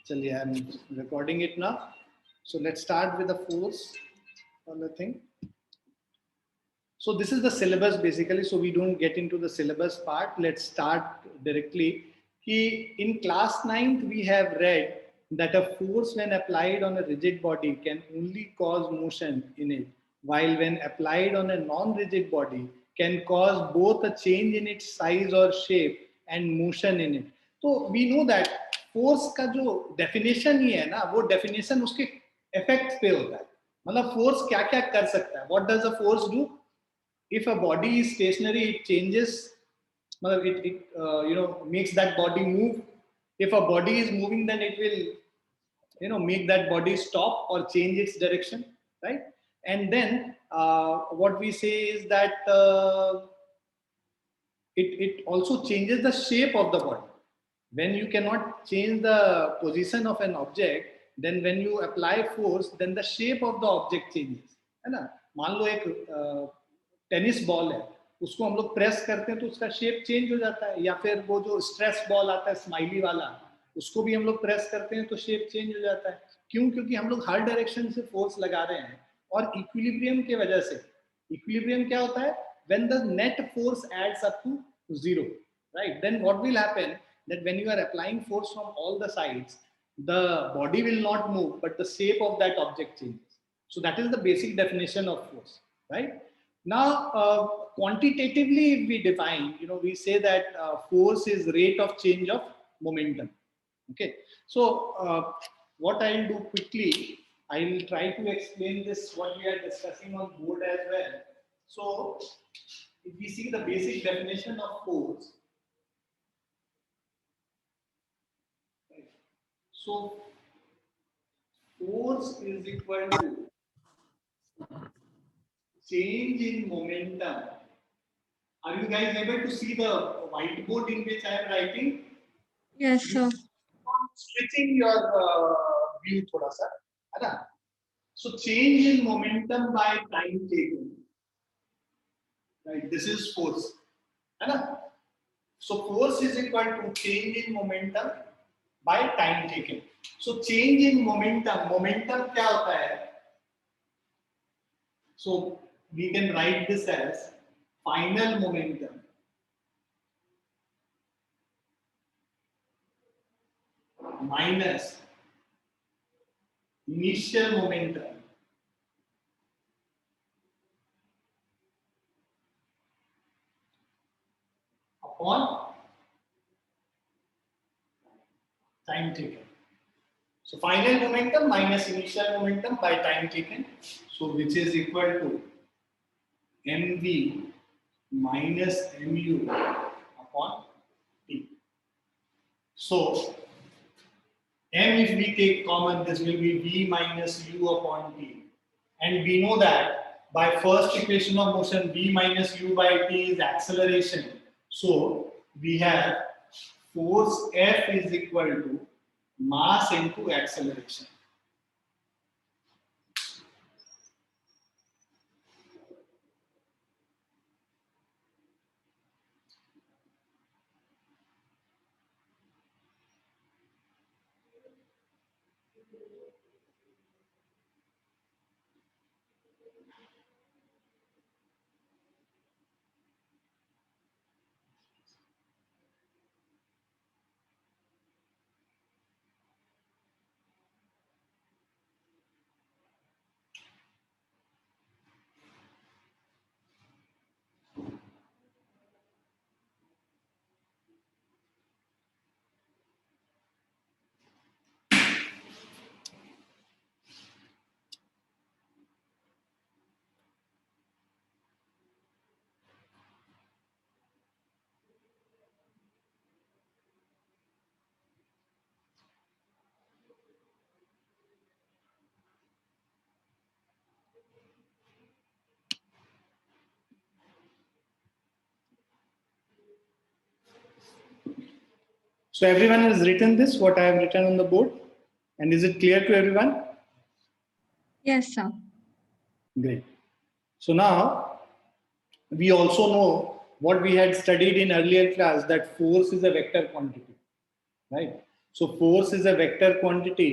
Chaliye, I'm recording it now. So let's start with the force on the thing. So this is the syllabus basically. So we don't get into the syllabus part. Let's start directly. In class 9th, we have read that a force when applied on a rigid body can only cause motion in it, while when applied on a non-rigid body can cause both a change in its size or shape and motion in it. तो we know that force का जो definition ही है ना, वो definition उसके effect पे होता है. मतलब force क्या क्या कर सकता है? What does a force do? If a body is stationary, it changes, it makes that body move. If a body is moving, then it will make that body stop or change its direction, right? And then what we say is that it also changes the shape of the body. When you cannot change the position of an object, then when you apply force, then the shape of the object changes, है ना? मान लो एक tennis ball है, उसको हम लोग press करते हैं तो उसका शेप चेंज हो जाता है, या फिर वो जो स्ट्रेस बॉल आता है स्माइली वाला, उसको भी हम लोग प्रेस करते हैं तो शेप चेंज हो जाता है. क्यों? क्योंकि हम लोग हर डायरेक्शन से फोर्स लगा रहे हैं और इक्विलिब्रियम के वजह से. इक्विलिब्रियम क्या होता है? When the net force adds up to zero, right? Then what will happen? That when you are applying force from all the sides, the body will not move, but the shape of that object changes. So that is the basic definition of force, right? Now, quantitatively, if we define, we say that force is rate of change of momentum. Okay. So what I'll do quickly, I will try to explain this, what we are discussing on board as well. So if we see the basic definition of force, so force is equal to change in momentum. Are you guys able to see the whiteboard in which I am writing? Yes, sir. Switching your view thoda sa, है ना? So change in momentum by time taken, right? This is force, है ना? So force is equal to change in momentum by time taken. So change in momentum, momentum क्या होता है? So we can write this as final momentum minus initial momentum upon time taken. So final momentum minus initial momentum by time taken. So which is equal to mv minus mu upon t. So m, if we take common, this will be v minus u upon t. And we know that by first equation of motion, v minus u by t is acceleration. So we have force F is equal to mass into acceleration. So everyone has written this, what I have written on the board, and is it clear to everyone? Yes, sir. Great. So now we also know what we had studied in earlier class, that force is a vector quantity, right? So force is a vector quantity.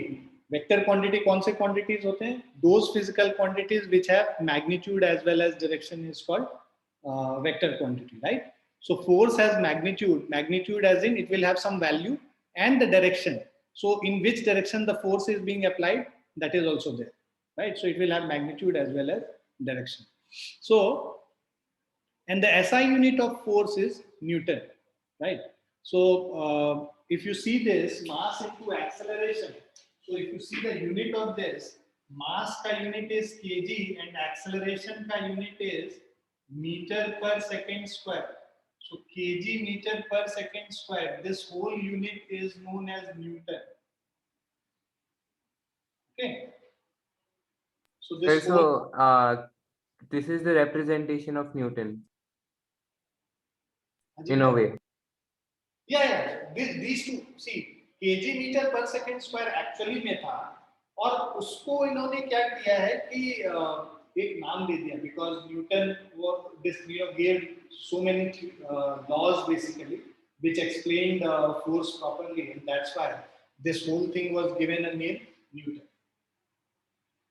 Vector quantity कौन से quantities होते हैं? Those physical quantities which have magnitude as well as direction is called vector quantity, right? So force has magnitude. Magnitude as in it will have some value and the direction. So in which direction the force is being applied, that is also there, right? So it will have magnitude as well as direction. So, and the SI unit of force is Newton, right? So if you see this mass into acceleration, so if you see the unit of this, mass ka unit is kg and acceleration ka unit is meter per second square. So kg meter per second square, this whole unit is known as Newton. Okay. So this Sir, so this is the representation of Newton in a way. Yeah. These two, see, kg meter per second square actually में था, और उसको इन्होंने क्या किया है कि एक नाम दे दिया, because Newton gave so many laws basically which explained force properly, and that's why this whole thing was given a name Newton.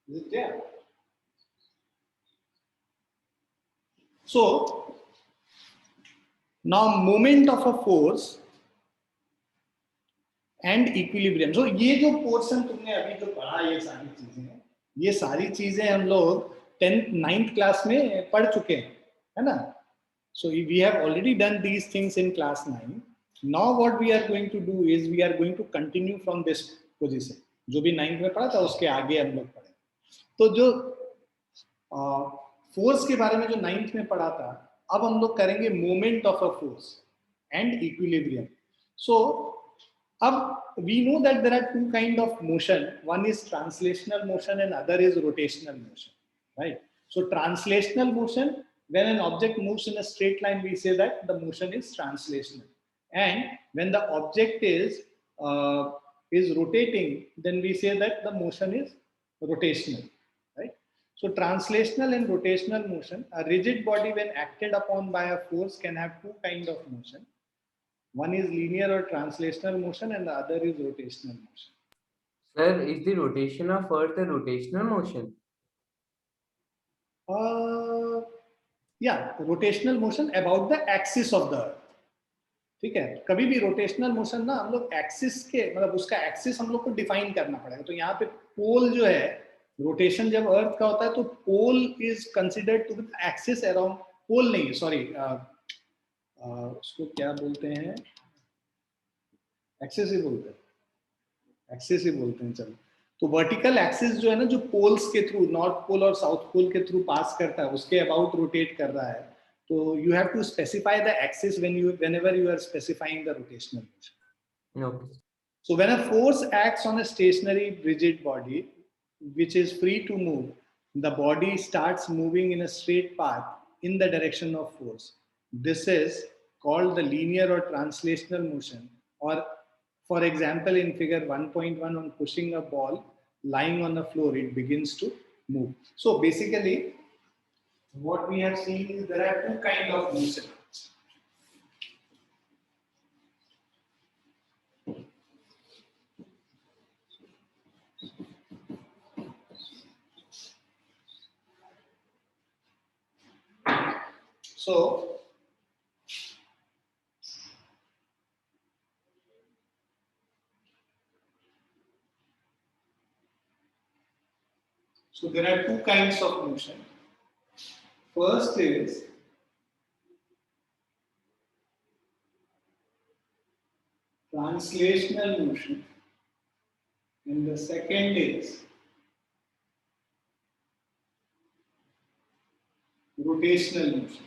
Is it there? So now moment of a force and equilibrium. So ये जो portion तुमने अभी जो पढ़ा, ये सारी चीजें हम लोग 10th 9th क्लास में पढ़ चुके हैं, है ना? So we have already done these things in class 9. Now what we are going to do is we are going to continue from this position. जो भी 9th में पढ़ा था उसके आगे हम लोग पढ़े. तो जो फोर्स के बारे में जो 9th में पढ़ा था, अब हम लोग करेंगे moment of a force and equilibrium. So we know that there are two kind of motion. One is translational motion and other is rotational motion, right? So translational motion, when an object moves in a straight line, we say that the motion is translational. And when the object is rotating, then we say that the motion is rotational, right? So translational and rotational motion, a rigid body when acted upon by a force can have two kind of motion. One is linear or translational motion and the other is rotational motion. Sir, is the rotation of Earth a rotational motion? Yeah, rotational motion about the axis of the Earth. ठीक है, कभी भी rotational motion ना हम लोग axis के, मतलब उसका एक्सिस हम लोग को डिफाइन करना पड़ेगा. तो यहाँ पे पोल जो है, रोटेशन जब अर्थ का होता है तो pole is considered to be axis around, pole नहीं, सॉरी, उसको क्या बोलते हैं, एक्सिस ही बोलते हैं, एक्सिस ही बोलते हैं. चलो, तो वर्टिकल एक्सिस जो है ना, जो पोल्स के थ्रू, नॉर्थ पोल और साउथ पोल के थ्रू पास करता है, उसके अबाउट रोटेट कर रहा है. तो you have to specify the axis whenever you are specifying the rotational motion. Okay. So when a force acts on a stationary rigid body which is free to move, the body starts moving in a straight path in the direction of force. This is called the linear or translational motion. Or for example, in figure 1.1, on pushing a ball lying on the floor, it begins to move. So basically what we have seen is there are two kinds of motion. So there are two kinds of motion. First is translational motion, and the second is rotational motion,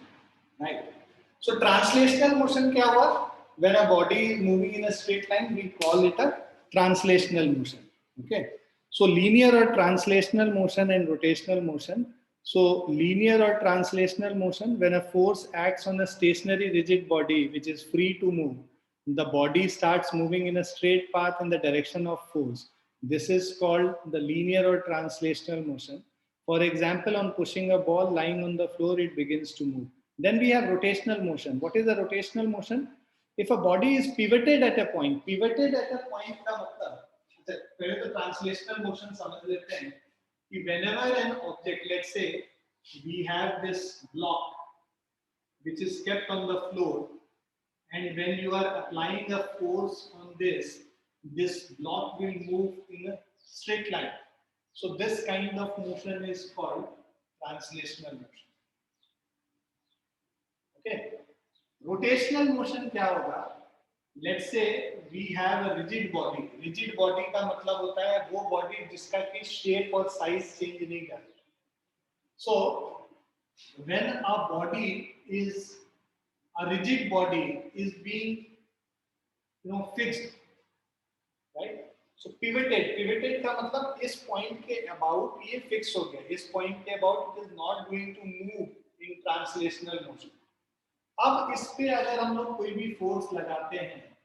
right? So translational motion क्या हुआ? When a body is moving in a straight line, we call it a translational motion. Okay. So linear or translational motion and rotational motion. So linear or translational motion, when a force acts on a stationary rigid body which is free to move, the body starts moving in a straight path in the direction of force. This is called the linear or translational motion. For example, on pushing a ball lying on the floor, it begins to move. Then we have rotational motion. What is the rotational motion? if a body is pivoted at a point का मतलब, अच्छा पहले तो translational motion समझ लेते हैं कि whenever an object, let's say we have this block which is kept on the floor, and when you are applying a force on this block will move in a straight line. So this kind of motion is called translational motion. Okay. Rotational motion क्या होगा? Let's say we have a rigid body. Rigid body का मतलब होता है वो body जिसका की shape और size change नहीं करता. So when a rigid body is being fixed, right? So pivoted का मतलब इस point के about ये fix हो गया. इस point के about it is not going to move in translational motion. अब इस पे अगर हम लोग कोई भी फोर्स लगाते हैं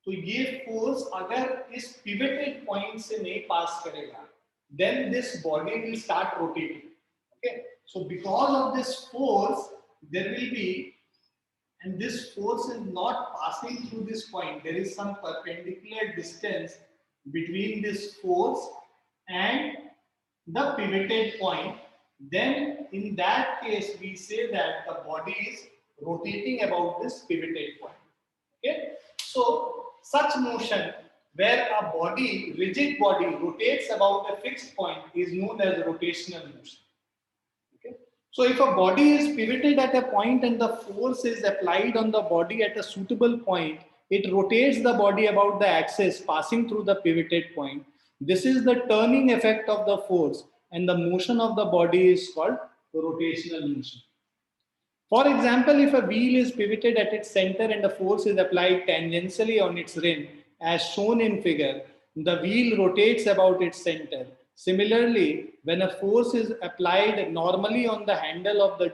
तो ये फोर्स अगर इस पिवटेड पॉइंट से नहीं पास करेगा, then this body will start rotating. Okay, so because of this force there will be, and this force is not passing through this point, there is some perpendicular distance between this force and the pivoted point. Then in that case we say that the body is rotating about this pivoted point. Okay, so such motion where a body, rigid body, rotates about a fixed point is known as rotational motion. Okay, so if a body is pivoted at a point and the force is applied on the body at a suitable point, it rotates the body about the axis passing through the pivoted point. This is the turning effect of the force, and the motion of the body is called rotational motion. For example, if a wheel is pivoted at its center and a force is applied tangentially on its rim, as shown in figure, the wheel rotates about its center. Similarly, when a force is applied normally on the handle of the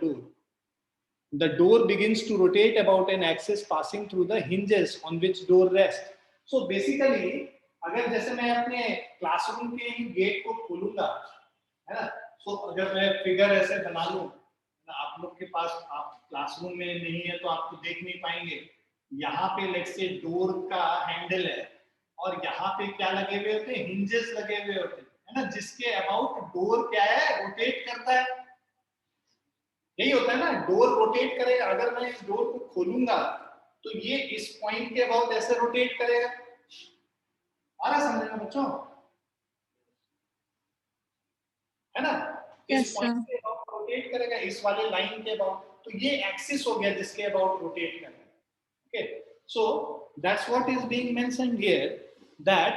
door begins to rotate about an axis passing through the hinges on which door rests. So basically, अगर जैसे मैं अपने classroom के gate को खोलूंगा, है ना, तो अगर मैं फिगर ऐसे बना लूं, आप लोग के पास, आप क्लासरूम में नहीं है तो आप तो देख नहीं पाएंगे, यहाँ पे लेट्स से डोर का हैंडल है और यहाँ पे क्या लगे हुए होते हैं, हिंजेस लगे हुए होते हैं, है ना, जिसके अबाउट डोर क्या है, रोटेट करता है. यही होता है ना, डोर रोटेट करेगा. अगर मैं इस डोर को खोलूंगा तो ये इस पॉइंट के अबाउट ऐसे रोटेट करेगा. आ रहा समझ में बच्चों, है ना, इस पॉइंट के अबाउट रोटेट करेगा, इस वाले लाइन के अबाउट. तो ये एक्सिस हो गया जिसके अबाउट रोटेट करना है. Okay, so that's what is being mentioned here, that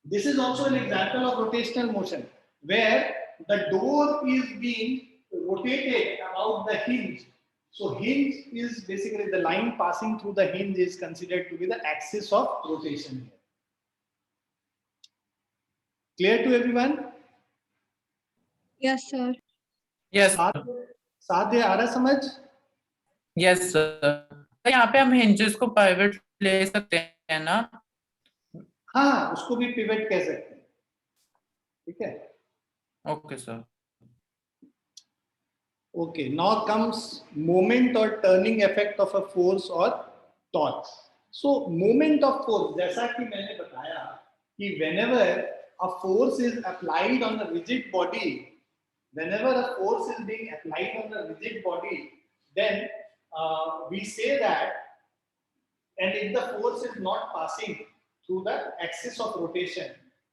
this is also an example of rotational motion where the door is being rotated about the hinge. So hinge is basically the line passing through the hinge is considered to be the axis of rotation here. Clear to everyone? Yes, sir. Yes साध्य आ रहा समझ? Yes sir. यहाँ पे हम hinges को pivot ले सकते हैं ना? हाँ, उसको भी पिवट कह सकते हैं. ठीक है. Okay sir. Okay, now comes moment or turning effect of a force or torque. So moment of force, जैसा कि मैंने बताया कि whenever a force is applied on a rigid body, whenever a force is being applied on a rigid body, then we say that, and if the force is not passing through the axis of rotation,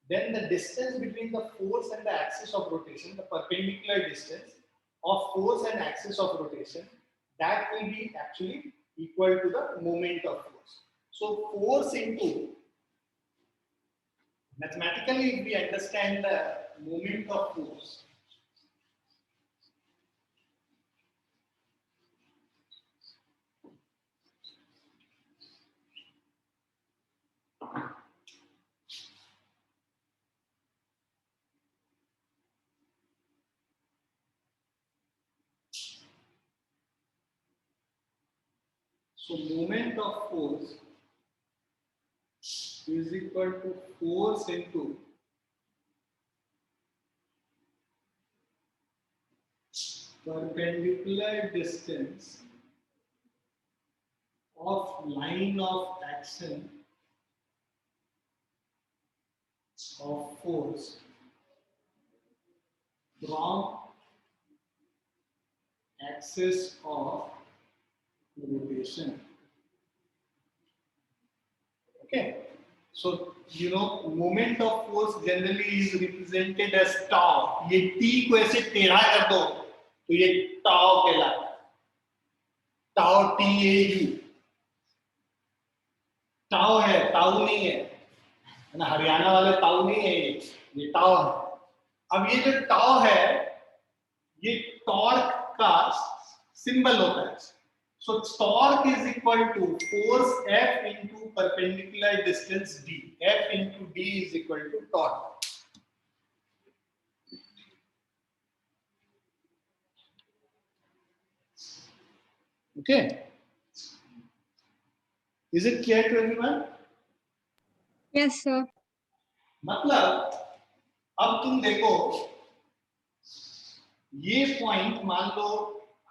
then the distance between the force and the axis of rotation, the perpendicular distance of force and axis of rotation, that will be actually equal to the moment of force. So force into, mathematically if we understand the moment of force, so moment of force is equal to force into perpendicular distance of line of action of force from axis of rotation. Okay, so you know moment of force generally is represented as tau. ये t को ऐसे टेढ़ा कर दो तो ये tau कहलाता है. Tau TAU. Tau है, ताऊ नहीं है ना, हरियाणा वाले ताऊ नहीं है, ये टाउ है. अब ये जो टाउ है ये टॉर्क का सिंबल होता है. So torque is equal to force F into perpendicular distance d. F into d is equal to torque. Okay, is it clear to everyone? Yes, sir. मतलब अब तुम देखो ये पॉइंट मान लो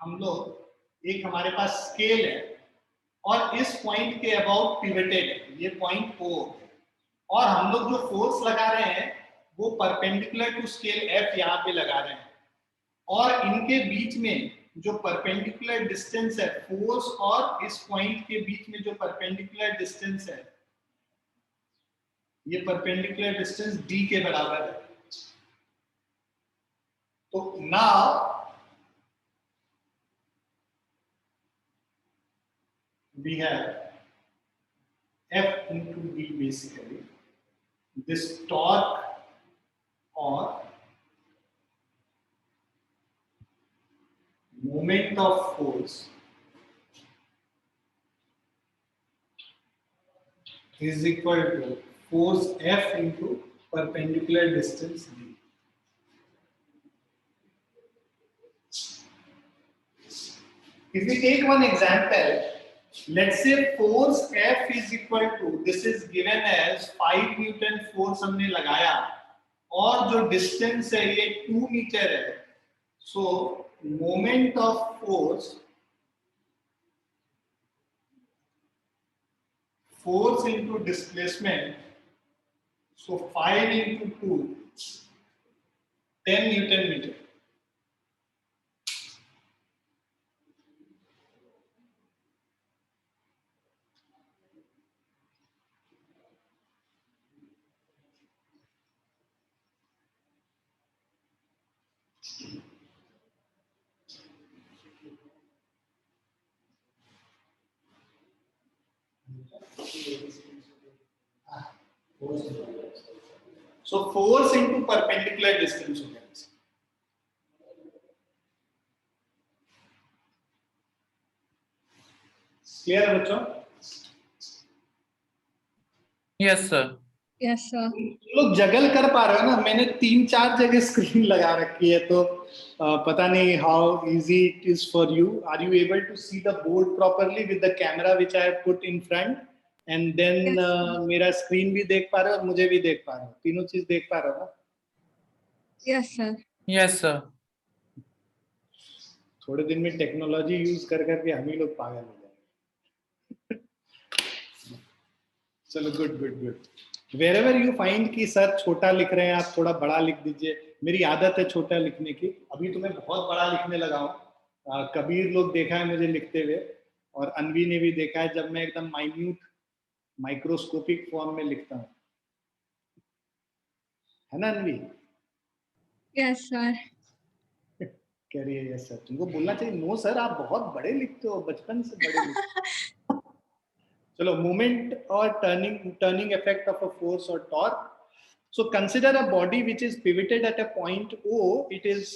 हम लोग एक हमारे पास स्केल है और इस पॉइंट के अबाउट पिवटेड है ये पॉइंट O, और हम लोग जो फोर्स लगा रहे हैं वो परपेंडिकुलर टू स्केल F यहाँ पे लगा रहे हैं, और इनके बीच में जो परपेंडिकुलर डिस्टेंस है फोर्स और इस पॉइंट के बीच में जो परपेंडिकुलर डिस्टेंस है ये परपेंडिकुलर डिस्टेंस d के बराबर है. तो now we have F into d basically. This torque or moment of force is equal to force F into perpendicular distance d. If we take one example, let's say force F is equal to, this is given as 5 Newton force हमने लगाया और जो distance है ये 2 metre है. So moment of force into displacement, so 5 into 2, 10 Newton meter. So force into perpendicular distance हो गया. Clear है बच्चों? Yes, sir. Yes, sir. तुम लोग जगल कर पा रहे हो ना? मैंने 3-4 जगह स्क्रीन लगा रखी है तो पता नहीं how easy it is for you. Are you able to see the board properly with the camera which I have put in front? And then मेरा स्क्रीन भी देख पा रहे हो और मुझे भी देख पा रहे हो, तीनों चीज देख पा रहे हो ना? Yes, sir. Yes, sir. थोड़े दिन में टेक्नोलॉजी यूज कर करके हम ही लोग पागल हो जाएंगे. चलो good good good. Wherever you find कि सर छोटा लिख रहे हैं आप थोड़ा बड़ा लिख दीजिए. मेरी आदत है छोटा लिखने की, अभी तो मैं बहुत बड़ा लिखने लगा हूँ. कबीर लोग देखा है मुझे लिखते हुए और अनवी ने भी देखा है जब मैं एकदम माइन्यूट माइक्रोस्कोपिक फॉर्म में लिखता हूँ, है ना अनवी? Yes, sir. कह रही है यस सर. तुमको बोलना चाहिए नो सर आप बहुत बड़े लिखते हो, बचपन से बड़े लिखते हो. चलो मोमेंट और turning effect of a force और torque. So consider a body which is pivoted at a point O. It is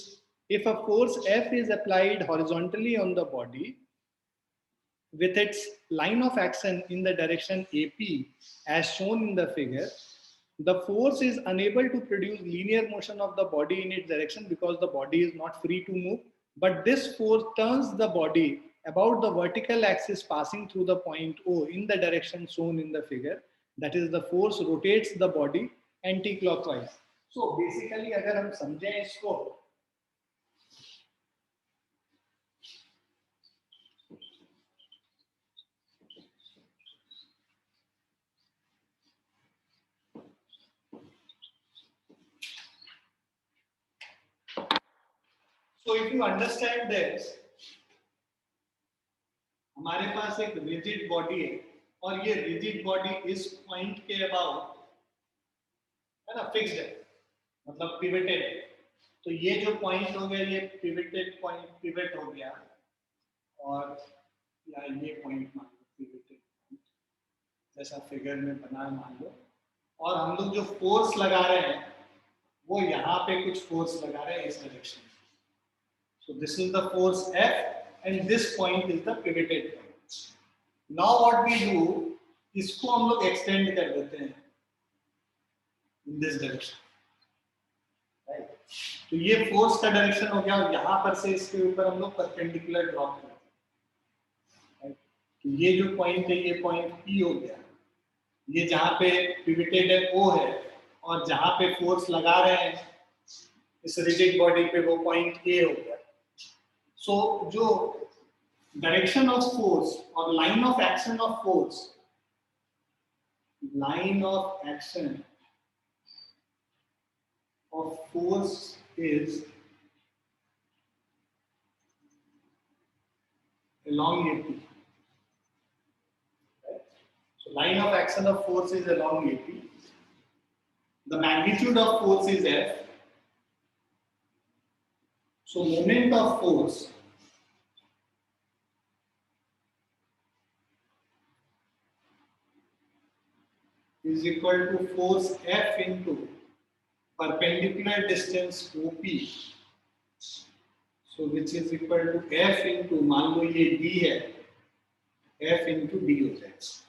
if a force F is applied horizontally on the body with its line of action in the direction AP as shown in the figure, the force is unable to produce linear motion of the body in its direction because the body is not free to move, but this force turns the body about the vertical axis passing through the point O in the direction shown in the figure. That is, the force rotates the body anti-clockwise. So basically अगर हम समझें इसको, So if you understand this, हमारे पास एक rigid body है और ये rigid body इस पॉइंट के अबाउट है ना, फिक्स्ड है, मतलब पिवटेड है। तो ये जो पॉइंट हो गया ये पिवटेड पॉइंट, पिवट हो गया, और या ये पॉइंट मान लो पिवटेड पॉइंट जैसा फिगर में बना है मान लो, और हम लोग जो फोर्स लगा रहे हैं वो यहाँ पे कुछ फोर्स लगा रहे हैं इस डायरेक्शन में। So this is the force F and this point is the pivoted point. Now what we do, इसको हम लोग extend कर देते हैं in this direction, right? तो ये force का direction हो गया और यहाँ पर से इसके ऊपर हम लोग perpendicular draw करते हैं, right? तो ये जो point है ये point P हो गया, ये जहाँ पे pivoted है O है, और जहाँ पे force लगा रहे हैं इस rigid body पे वो point A हो गया। So जो direction of force or line of action of force, line of action of force is along AP. Right? So line of action of force is along AP. The magnitude of force is F. So moment of force is equal to force F into perpendicular distance OP. So which is equal to F into, मान लो ये D है, F into D हो जाएगा।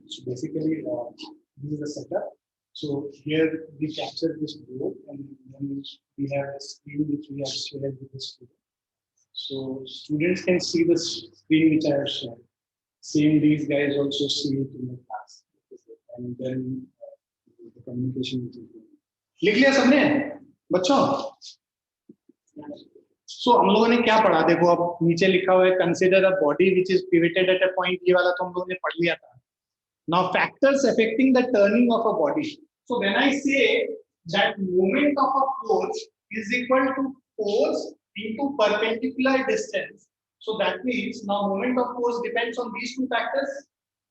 So basically, this is the setup. So here we capture this board, and then we have the screen which we have shared with the student. So students can see the screen which I have shared. Same these guys also see it in the class, and then the communication will be. लिख लिया सबने बच्चों? So हम लोगों ने क्या पढ़ा, देखो अब नीचे लिखा हुआ है consider a body which is pivoted at a point, ये वाला तो हम लोगों ने पढ़ लिया था। Now factors affecting the turning of a body. So when I say that moment of a force is equal to force into perpendicular distance, so that means now moment of force depends on these two factors.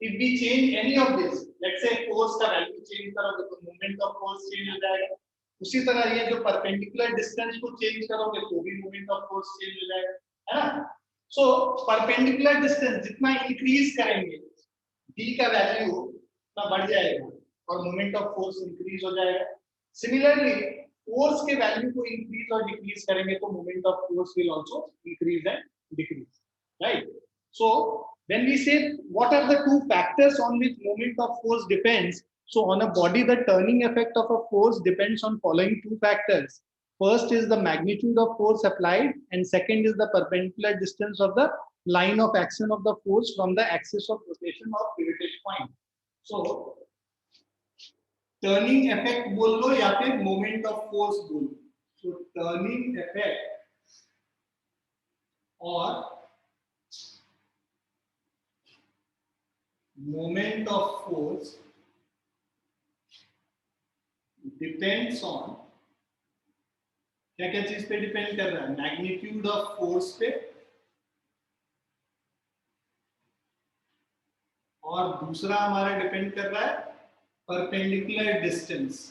If we change any of this, let's say force का value change करोगे तो moment of force change हो जाएगा। उसी तरह ये जो perpendicular distance को change करोगे तो भी moment of force change हो जाएगा, है ना? So perpendicular distance जितना increase करेंगे D का वैल्यू ना बढ़ जाएगा और मोमेंट ऑफ फोर्स इंक्रीज हो जाएगा। सिमिलरली फोर्स के वैल्यू को इंक्रीज और डिक्रीज करेंगे तो moment of force will also increase and decrease, right? So when we say what are the two factors on which moment of force depends, so on a body the turning effect of a force depends on following two factors. First is the magnitude of force applied, and second is the perpendicular distance of the line of action of the force from the axis of rotation or pivoted point. So turning effect बोल लो या फिर moment of force बोल लो. So turning effect or moment of force depends on, क्या क्या चीज पे depend कर रहा है? मैग्नीट्यूड ऑफ फोर्स पे, और दूसरा हमारा डिपेंड कर रहा है perpendicular distance.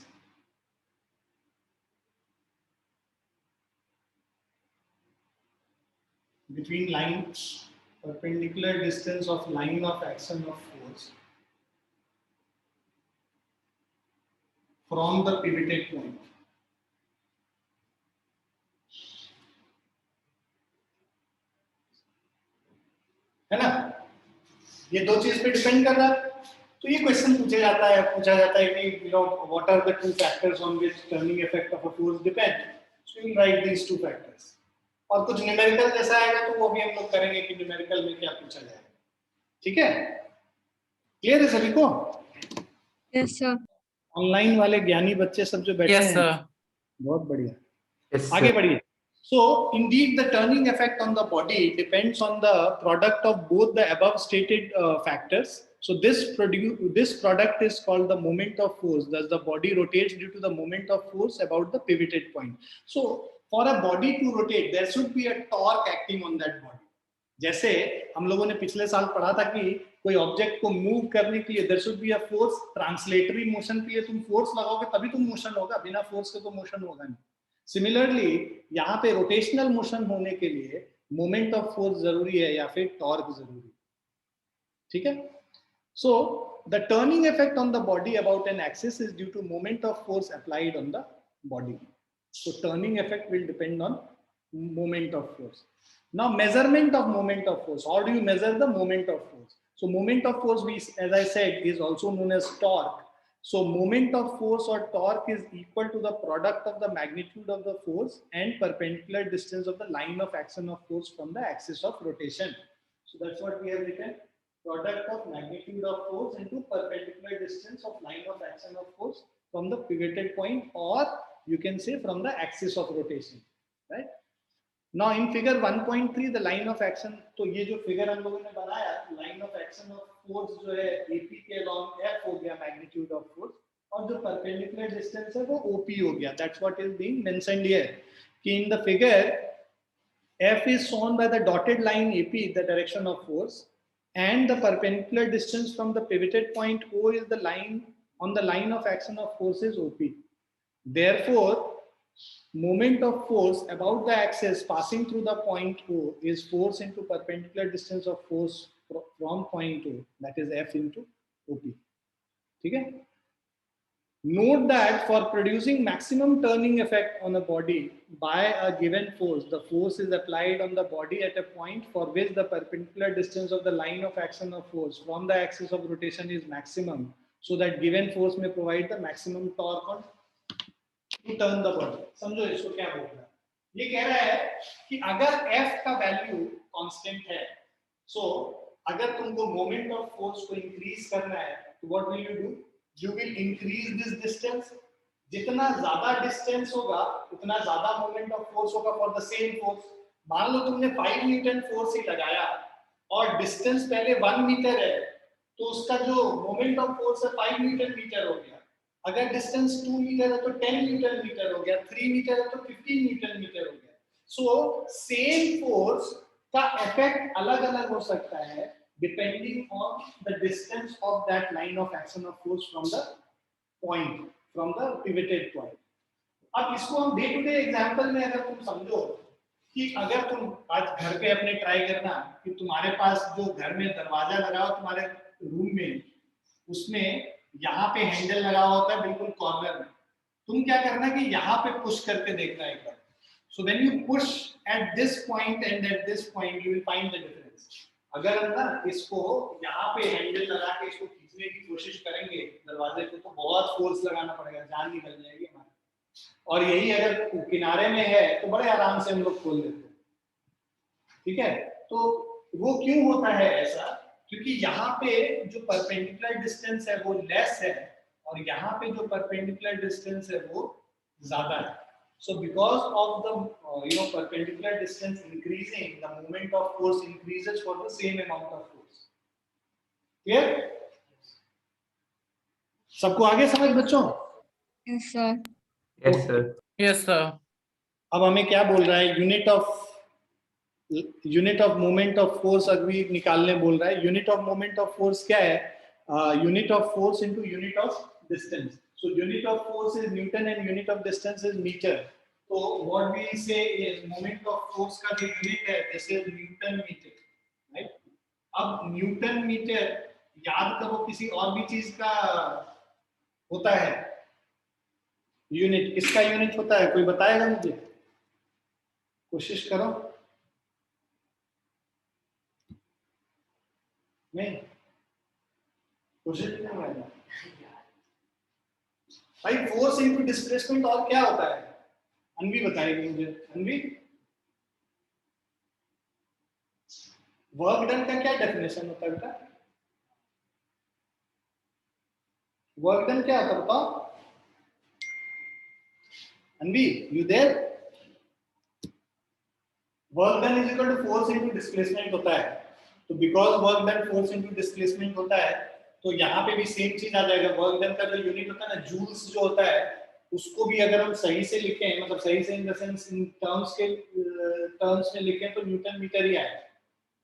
Between lines, perpendicular distance of line of action of force from the pivoted point. है ना, ये दो चीज पे डिपेंड कर रहा है। तो ये क्वेश्चन पूछा जाता है कि what are the two factors on which turning effect of a force depend, so you write these two factors. और कुछ न्यूमेरिकल जैसा आएगा तो वो भी हम लोग करेंगे कि न्यूमेरिकल में क्या पूछा जाएगा। ठीक है, क्लियर है सभी को? Yes, sir. ऑनलाइन वाले ज्ञानी बच्चे सब जो बैठे Yes, हैं, sir. बहुत बढ़िया। Yes, आगे sir. बढ़िए। So indeed the turning effect on the body depends on the product of both the above stated factors. So this product is called the moment of force. Thus the body rotates due to the moment of force about the pivoted point. So for a body to rotate there should be a torque acting on that body. जैसे हम लोगों ने पिछले साल पढ़ा था कि कोई ऑब्जेक्ट को मूव करने के लिए there should be a force, translatory motion के लिए तुम फोर्स लगाओगे तभी तुम मोशन होगा, बिना फोर्स के तो मोशन होगा नहीं। सिमिलरली यहाँ पे रोटेशनल मोशन होने के लिए मोमेंट ऑफ फोर्स जरूरी है या फिर टॉर्क जरूरी है। ठीक है, so the turning effect on the body about an axis is due to moment of force applied on the body. So turning effect will depend on moment of force. Now measurement of moment of force. How do you measure the moment of force? So moment of force, as I said, is also known as torque. So moment of force or torque is equal to the product of the magnitude of the force and perpendicular distance of the line of action of force from the axis of rotation. So that's what we have written. Product of magnitude of force into perpendicular distance of line of action of force from the pivoted point, or you can say from the axis of rotation, right? Now in figure 1.3 the line of action, तो ये जो figure हम लोगों ने बनाया line of action of force जो है AP के along F हो गया मैग्नीट्यूड ऑफ फोर्स, और जो परपेंडिकुलर डिस्टेंस है वो OP हो गया। That's what is being mentioned here कि in the figure F is shown by the dotted line AP, the direction of force, and the perpendicular distance from the pivoted point O is the line on the line of action of force is OP. Therefore moment of force about the axis passing through the point O is force into perpendicular distance of force from point O, that is F into OP. ठीक है? Note that for producing maximum turning effect on a body by a given force, the force is applied on the body at a point for which the perpendicular distance of the line of action of force from the axis of rotation is maximum, so that given force may provide the maximum torque on to turn the body. समझो इसको क्या बोल रहा है? ये कह रहा है कि अगर F का वैल्यू कांस्टेंट है, सो अगर तुमको मोमेंट ऑफ फोर्स को इंक्रीज करना है तो what will you do? You will increase this distance. जितना ज्यादा डिस्टेंस होगा उतना ज्यादा मोमेंट ऑफ फोर्स होगा फॉर द सेम फोर्स। मान लो तुमने 5 न्यूटन फोर्स ही लगाया और डिस्टेंस पहले 1 मीटर है, तो उसका जो मोमेंट ऑफ फोर्स है 5 न्यूटन मीटर हो गया। अगर डिस्टेंस 2 मीटर है तो 10 न्यूटन मीटर हो गया, 3 मीटर है तो 15 न्यूटन मीटर हो गया। सो सेम फोर्स का इफेक्ट अलग अलग हो सकता है depending on the distance of that line of action of force from the point, from the pivoted point. अब इसको हम डे टू डे एग्जांपल में अगर तुम समझो कि अगर तुम आज घर पे अपने ट्राई करना कि तुम्हारे पास जो घर में दरवाजा लगा हो तुम्हारे रूम में, उसमें यहाँ पे हैंडल लगा होता है बिल्कुल कॉर्नर में, तुम क्या करना कि यहाँ पे पुश करके देखना एक बार। So when you push at this point and at this point you will find the difference. अगर हम ना इसको यहाँ पे हैंडल लगा के इसको खींचने की कोशिश करेंगे दरवाजे को तो बहुत फोर्स लगाना पड़ेगा, जान निकल जाएगी हमारी। और यही अगर किनारे में है तो बड़े आराम से हम लोग खोल देते हैं। ठीक है, तो वो क्यों होता है ऐसा? क्योंकि यहाँ पे जो परपेंडिकुलर डिस्टेंस है वो लेस है और यहाँ पे जो परपेंडिकुलर डिस्टेंस है वो ज्यादा है। So because of the perpendicular distance increasing, the moment of force increases for the same amount of force. Clear? सबको आगे समझ बच्चों? Yes, sir. Yes, sir. Yes, sir. अब हमें क्या बोल रहा है? Unit of moment of force अभी निकालने बोल रहा है। Unit of moment of force क्या है? Unit of force into unit of distance. So unit of force is Newton and unit of distance is meter. So what we say is moment of force का जो unit है this is Newton meter, right? अब Newton meter याद करो किसी और भी चीज का होता है यूनिट, किसका यूनिट होता है, कोई बताएगा मुझे? कोशिश करो। नहीं, कोशिश नहीं करेगा भाई। फोर्स इनटू डिस्प्लेसमेंट और क्या होता है? अनवी बताएगी मुझे। अनवी, वर्क डन का क्या डेफिनेशन होता है बेटा? वर्क डन क्या होता है बताओ? Anvi, you there? Work done is equal to force into displacement होता है। तो because work done force into displacement होता है, तो यहाँ पे भी सेम चीज आ जाएगा। वर्क डन का जो यूनिट होता है ना, जूल्स जो होता है, उसको भी अगर हम सही से लिखें, मतलब सही से in the sense in terms में लिखें, तो न्यूटन मीटर ही आएगा,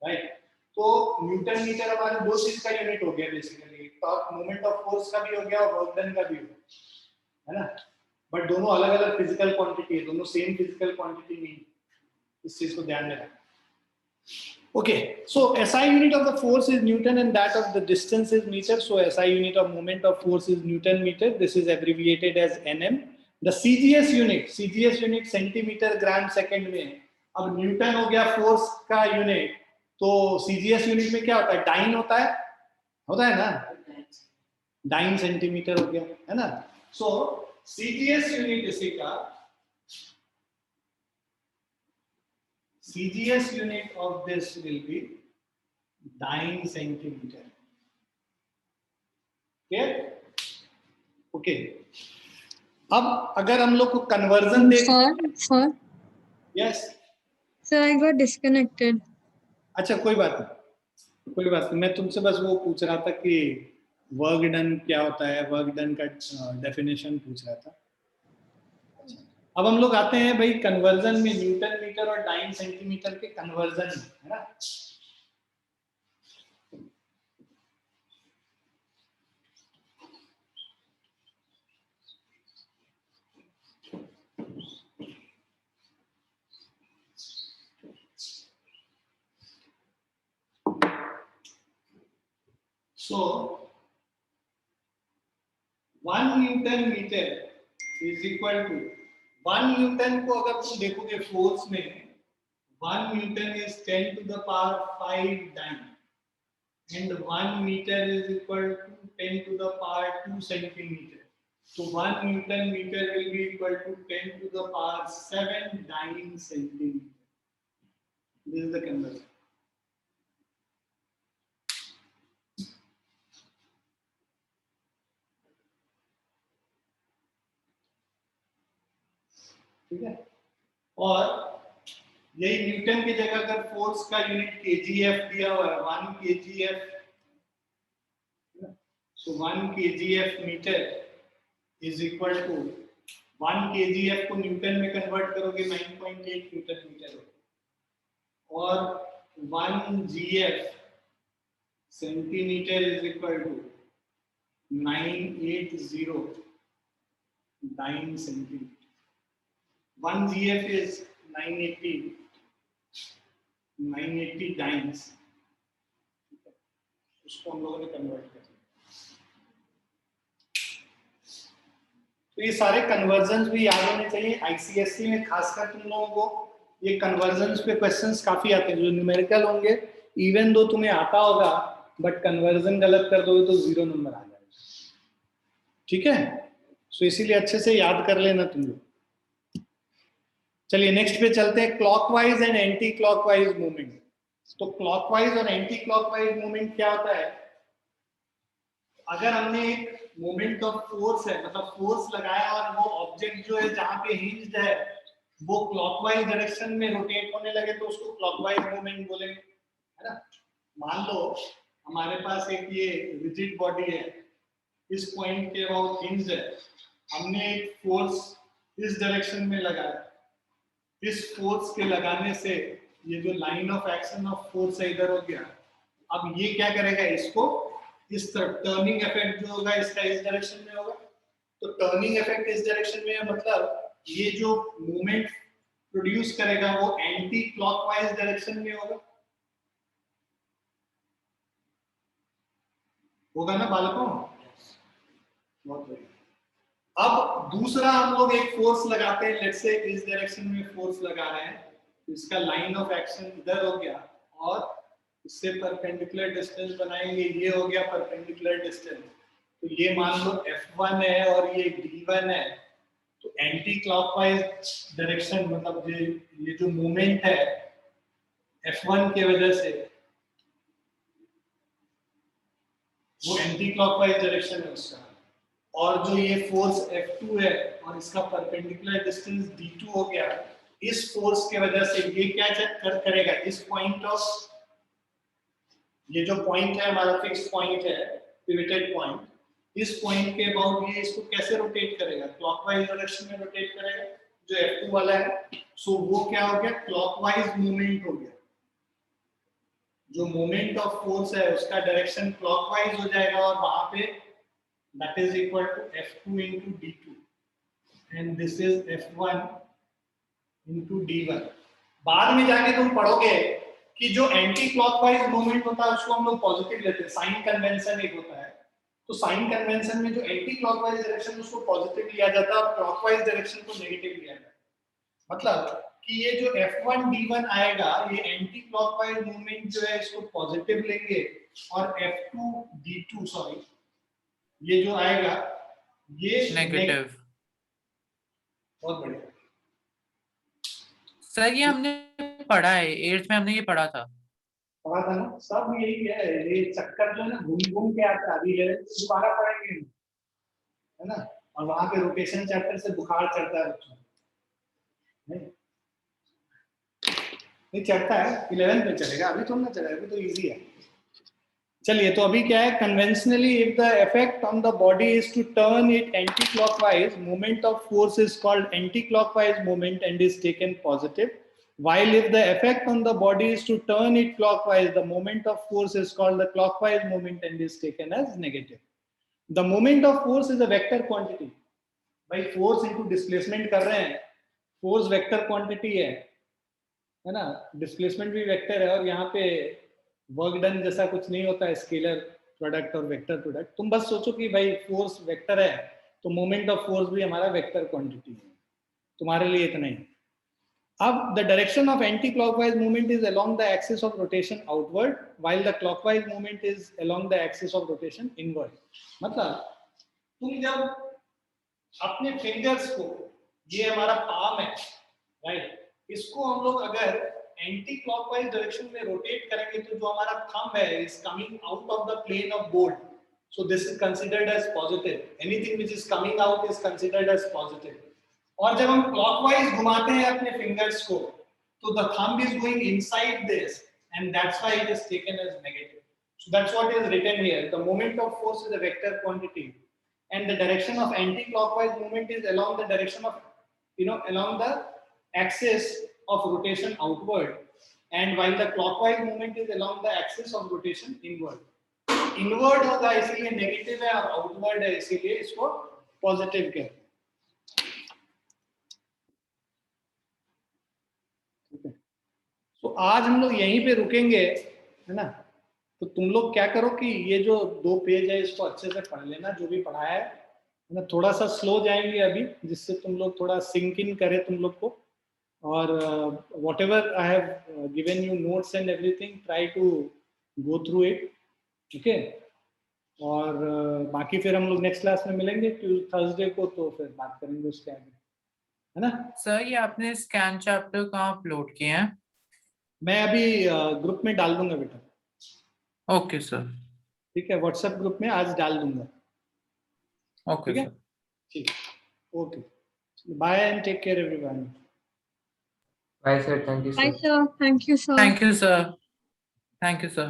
राइट? तो न्यूटन मीटर हमारे दो चीज का यूनिट हो गया basically, torque moment of force का भी हो गया और वर्क डन का भी हो गया, है ना? बट दोनों अलग अलग फिजिकल क्वांटिटी है, दोनों सेम फिजिकल क्वांटिटी नहीं, इस चीज को ध्यान में रखना। Okay, so SI unit of the force is Newton and that of the distance is meter. So SI unit of moment of force is Newton meter. This is abbreviated as NM. The CGS unit centimetre gram second में। अब Newton हो गया force का unit, तो CGS unit में क्या होता है? डाइन होता है ना? डाइन सेंटीमीटर हो गया, है ना? सो CGS यूनिट इसी का, CGS unit of this will be dyne centimeter. Clear? Okay. अब अगर हम लोग को कन्वर्जन देख, Sir, yes, sir, I got disconnected. अच्छा कोई बात नहीं, मैं तुमसे बस वो पूछ रहा था कि वर्क डन क्या होता है, वर्क डन का डेफिनेशन पूछ रहा था। अब हम लोग आते हैं भाई कन्वर्जन में, न्यूटन मीटर और डाइन सेंटीमीटर के कन्वर्जन में, है ना? So 1 newton metre is equal to 1 newton को अगर तुम देखोगे फोर्स में, 1 newton is 10 to the power 5 dyne and 1 meter is equal to 10 to the power 2 centimeter. So 1 Newton meter will be equal to 10 to the power 7 dyne centimeter. This is the conversion. ठीक है? और यही Newton की जगह अगर force का unit KGF दिया हुआ है, 1 KGF, so 1 kgf meter is equal to 1 kgf को न्यूटन में कन्वर्ट करोगे 9.8 न्यूटन मीटर और 1 gf centimetre is equal to 980 9 centimeter. 1 gf is 980 dynes, उसको हम लोगों ने कन्वर्ट कर। तो ये सारे कन्वर्जन्स भी याद होने चाहिए। आईसीएससी में खासकर तुम लोगों को ये कन्वर्जन्स पे क्वेश्चंस काफी आते हैं जो न्यूमेरिकल होंगे। इवन दो तुम्हें आता होगा बट कन्वर्जन गलत कर दोगे तो 0 नंबर आ जाएगा, ठीक है? सो इसीलिए अच्छे से याद कर लेना तुम लोग। चलिए नेक्स्ट पे चलते हैं, clockwise and anti clockwise movement. तो क्लॉकवाइज और एंटी क्लॉकवाइज मूवमेंट क्या होता है? अगर हमने एक मोमेंट ऑफ फोर्स है, मतलब फोर्स लगाया और वो ऑब्जेक्ट जो है जहां पे हिंज्ड है वो क्लॉकवाइज डायरेक्शन में रोटेट होने लगे तो उसको क्लॉकवाइज मूवमेंट बोलेंगे, है ना? मान लो हमारे पास एक ये रिजिड बॉडी है, इस पॉइंट के अबाउट हिंज्ड है, हमने एक फोर्स इस डायरेक्शन में लगाया, इस फोर्स के लगाने से ये जो line of action of force है इधर हो गया। अब ये क्या करेगा, इसको इस तरफ टर्निंग इफेक्ट जो होगा इसका इस डायरेक्शन में होगा। तो टर्निंग इफेक्ट इस डायरेक्शन में है, मतलब ये जो मूवमेंट प्रोड्यूस करेगा वो एंटी क्लॉकवाइज डायरेक्शन में होगा ना बालकों? बहुत बढ़िया। अब दूसरा हम लोग एक फोर्स लगाते हैं, लेट्स से इस डायरेक्शन में फोर्स लगा रहे हैं, तो इसका लाइन ऑफ एक्शन इधर हो गया और इससे परपेंडिकुलर डिस्टेंस बनाएंगे, ये हो गया परपेंडिकुलर डिस्टेंस। तो ये मान लो F1 है और ये D1 है, तो एंटी क्लॉकवाइज डायरेक्शन मतलब ये जो मूवमेंट है F1 के वजह से वो एंटी क्लॉकवाइज डायरेक्शन है उसका, और जो ये फोर्स F2 है और इसका परपेंडिकुलर डिस्टेंस D2 हो गया, इस फोर्स के वजह से ये क्या करेगा, इस पॉइंट ऑफ, ये जो पॉइंट है हमारा फिक्स पॉइंट है, पिवटेड पॉइंट, इस पॉइंट के अबाउट ये इसको कैसे रोटेट करेगा, क्लॉकवाइज डायरेक्शन में रोटेट करेगा जो F2 वाला है। सो वो क्या हो गया, क्लॉकवाइज मूवमेंट हो गया, जो मूवमेंट ऑफ फोर्स है उसका डायरेक्शन क्लॉकवाइज हो जाएगा और वहां पे that is equal to F2 into D2 and this is F1 into D1। बाद में जाके तुम पढ़ोगे कि जो एंटी क्लॉकवाइज मूवमेंट होता है उसको हम लोग पॉजिटिव लेते हैं, साइन कन्वेंशन एक होता है, तो साइन कन्वेंशन में जो एंटी क्लॉकवाइज डायरेक्शन उसको पॉजिटिव लिया जाता है और क्लॉकवाइज डायरेक्शन को नेगेटिव लिया जाता है। मतलब कि ये जो F1 D1 आएगा, ये एंटी क्लॉकवाइज मूवमेंट जो है इसको पॉजिटिव लेंगे और F2 D2 सॉरी ये जो आएगा ये नेगेटिव। बहुत बढ़िया सर ये हमने पढ़ा है, 8th में हमने ये पढ़ा था। पढ़ा था ना, सब यही है, ये चक्कर जो है ना घूम घूम के आता है, अभी है दोबारा पढ़ेंगे है ना, और वहां पे रोटेशन चैप्टर से बुखार चढ़ता है बच्चों नहीं चढ़ता है, 11th में चलेगा, अभी थोड़ा ना चलेगा, अभी तो इजी है। चलिए तो अभी क्या है, conventionally if the effect on the body is to turn it anti clockwise, movement of force is called anti clockwise movement and is taken positive, while if the effect on the body is to turn it clockwise, the moment of force is called the clockwise moment and is taken as negative. The moment of force is a vector quantity, भाई force into displacement कर रहे हैं, force vector quantity है ना, displacement भी vector है, और यहाँ पे वर्क डन जैसा कुछ नहीं होता है, स्केलर प्रोडक्ट और वेक्टर प्रोडक्ट। तुम बस सोचो कि भाई फोर्स वेक्टर है तो मोमेंट ऑफ फोर्स भी हमारा वेक्टर क्वांटिटी है, तुम्हारे लिए इतना ही। अब the direction of anti clockwise movement is along the axis of rotation outward, while the clockwise movement is along the axis of rotation inward. मतलब तुम जब अपने फिंगर्स को, ये हमारा पाम है राइट, इसको हम लोग अगर एंटी क्लॉकवाइज डायरेक्शन में रोटेट करेंगे तो जो हमारा थंब है is coming out of the plane of board, so this is considered as positive, anything which is coming out is considered as positive. और जब हम क्लॉकवाइज घुमाते हैं अपने फिंगर्स को तो the thumb is going inside this and that's why it is taken as negative. So that's what is written here, the moment of force is a vector quantity and the direction of anti-clockwise movement is along the direction of, along the axis of rotation outward, and while the clockwise movement is along the axis of rotation inward. Inward होगा इसलिए negative है और outward है इसलिए इसको positive कहते हैं। ठीक है, तो आज हम लोग यहीं पे रुकेंगे है ना। तो तुम लोग क्या करो कि ये जो 2 पेज है इसको अच्छे से पढ़ लेना, जो भी पढ़ाया है ना, थोड़ा सा स्लो जाएंगे अभी जिससे तुम लोग थोड़ा सिंक इन करे तुम लोग को, और whatever I have given you notes and everything, try to go through it, okay. और बाकी फिर हम लोग नेक्स्ट क्लास में मिलेंगे थर्सडे को, तो फिर बात करेंगे उसके आगे, है ना। सर ये आपने स्कैन चैप्टर कहाँ अपलोड किए हैं? मैं अभी ग्रुप में डाल दूंगा बेटा। Okay sir. ठीक है, व्हाट्सएप ग्रुप में आज डाल दूंगा। ओके ठीक है, सर। ठीक, okay, bye and take care everyone. Bye, sir. Thank you, sir. Bye, sir. Thank you, sir. Thank you sir. Thank you sir.